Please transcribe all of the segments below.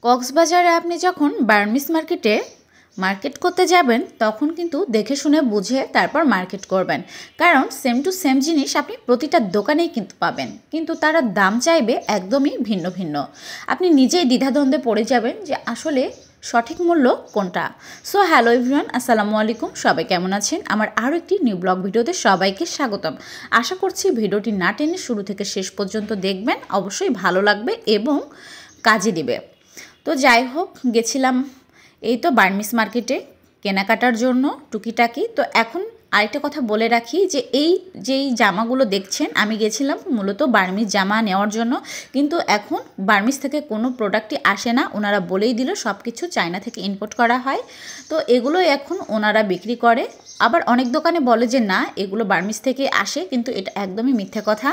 কক্সবাজারে আপনি যখন বার্মিস মার্কেটে মার্কেট করতে যাবেন তখন কিন্তু দেখে শুনে বুঝে তারপর মার্কেট করবেন, কারণ সেম টু সেম জিনিস আপনি প্রতিটা দোকানেই কিন্তু পাবেন, কিন্তু তারা দাম চাইবে একদমই ভিন্ন ভিন্ন। আপনি নিজেই দ্বিধাদ্বন্দ্বে পড়ে যাবেন যে আসলে সঠিক মূল্য কোনটা। সো হ্যালো এভরিওয়ান, আসসালামু আলাইকুম। সবাই কেমন আছেন? আমার আরও একটি নিউ ব্লগ ভিডিওতে সবাইকে স্বাগতম। আশা করছি ভিডিওটি না টেনে শুরু থেকে শেষ পর্যন্ত দেখবেন, অবশ্যই ভালো লাগবে এবং কাজে দিবে। তো যাই হোক, গেছিলাম এই তো বার্মিস মার্কেটে কেনাকাটার জন্য টুকিটাকি। তো এখন আরেকটা কথা বলে রাখি যে যেই জামাগুলো দেখছেন, আমি গেছিলাম মূলত বার্মিস জামা নেওয়ার জন্য, কিন্তু এখন বার্মিস থেকে কোনো প্রোডাক্টই আসে না। ওনারা বলেই দিল সব কিছু চায়না থেকে ইম্পোর্ট করা হয়। তো এগুলো এখন ওনারা বিক্রি করে। আবার অনেক দোকানে বলে যে না, এগুলো বার্মিস থেকে আসে, কিন্তু এটা একদমই মিথ্যে কথা।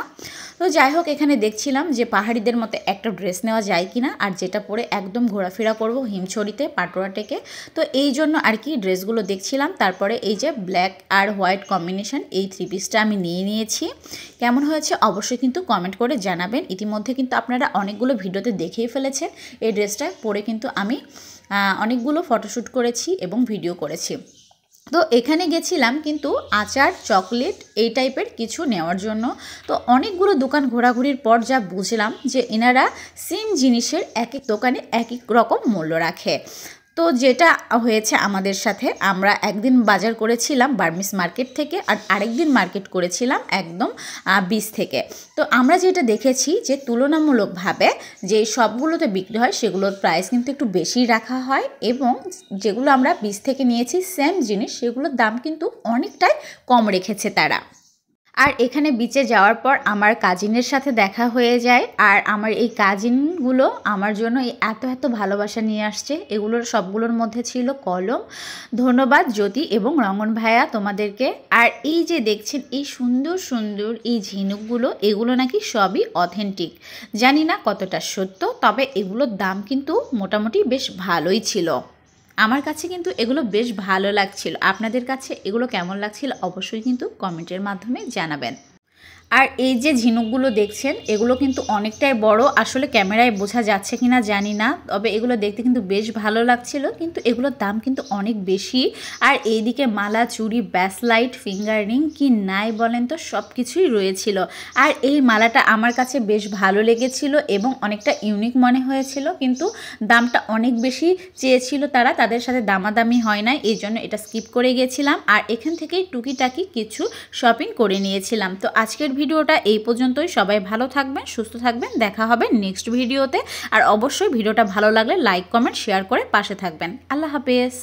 তো যাই হোক, এখানে দেখছিলাম যে পাহাড়িদের মতো একটা ড্রেস নেওয়া যায় কিনা, আর যেটা পরে একদম ঘোরাফেরা করব হিমছড়িতে পাটোয়া টেকে। তো এই জন্য আর কি ড্রেসগুলো দেখছিলাম। তারপরে এই যে ব্ল্যাক আর হোয়াইট কম্বিনেশন, এই থ্রি পিসটা আমি নিয়েছি। কেমন হয়েছে অবশ্যই কিন্তু কমেন্ট করে জানাবেন। ইতিমধ্যে কিন্তু আপনারা অনেকগুলো ভিডিওতে দেখেই ফেলেছেন। এই ড্রেসটা পরে কিন্তু আমি অনেকগুলো ফটোশ্যুট করেছি এবং ভিডিও করেছি। তো এখানে গেছিলাম কিন্তু আচার, চকলেট এই টাইপের কিছু নেওয়ার জন্য। তো অনেকগুলো দোকান ঘোরাঘুরির পর যা বুঝলাম যে এনারা সেম জিনিসের এক এক দোকানে এক এক রকম মূল্য রাখে। তো যেটা হয়েছে আমাদের সাথে, আমরা একদিন বাজার করেছিলাম বার্মিস মার্কেট থেকে, আর আরেকদিন মার্কেট করেছিলাম একদম বিচ থেকে। তো আমরা যেটা দেখেছি যে তুলনামূলকভাবে যে সবগুলোতে বিক্রি হয় সেগুলোর প্রাইস কিন্তু একটু বেশি রাখা হয়, এবং যেগুলো আমরা বিচ থেকে নিয়েছি সেম জিনিস, সেগুলোর দাম কিন্তু অনেকটাই কম রেখেছে তারা। আর এখানে বিচে যাওয়ার পর আমার কাজিনের সাথে দেখা হয়ে যায়, আর আমার এই কাজিনগুলো আমার জন্য এই এত ভালোবাসা নিয়ে আসছে। এগুলোর সবগুলোর মধ্যে ছিল কলম। ধন্যবাদ জ্যোতি এবং রঙ্গন ভাইয়া তোমাদেরকে। আর এই যে দেখছেন এই সুন্দর সুন্দর এই ঝিনুকগুলো, এগুলো নাকি সবই অথেন্টিক। জানি না কতটা সত্য, তবে এগুলোর দাম কিন্তু মোটামুটি বেশ ভালোই ছিল। আমার কাছে কিন্তু এগুলো বেশ ভালো লাগছিল। আপনাদের কাছে এগুলো কেমন লাগছিল অবশ্যই কিন্তু কমেন্টের মাধ্যমে জানাবেন। আর এই যে ঝিনুকগুলো দেখছেন, এগুলো কিন্তু অনেকটাই বড়। আসলে ক্যামেরায় বোঝা যাচ্ছে কিনা জানি না, তবে এগুলো দেখতে কিন্তু বেশ ভালো লাগছিল, কিন্তু এগুলোর দাম কিন্তু অনেক বেশি। আর এইদিকে মালা, চুড়ি, ব্যাসলাইট, ফিঙ্গার রিং কি নাই বলেন তো, সব কিছুই রয়েছিল। আর এই মালাটা আমার কাছে বেশ ভালো লেগেছিল এবং অনেকটা ইউনিক মনে হয়েছিল, কিন্তু দামটা অনেক বেশি চেয়েছিল তারা, তাদের সাথে দামাদামি হয় না, এই জন্য এটা স্কিপ করে গেছিলাম। আর এখান থেকেই টুকিটাকি কিছু শপিং করে নিয়েছিলাম। তো আজকের ভিডিওটা এই পর্যন্তই। সবাই ভালো থাকবেন, সুস্থ থাকবেন, দেখা হবে নেক্সট ভিডিওতে। আর অবশ্যই ভিডিওটা ভালো লাগলে লাইক, কমেন্ট, শেয়ার করে পাশে থাকবেন। আল্লাহ হাফেজ।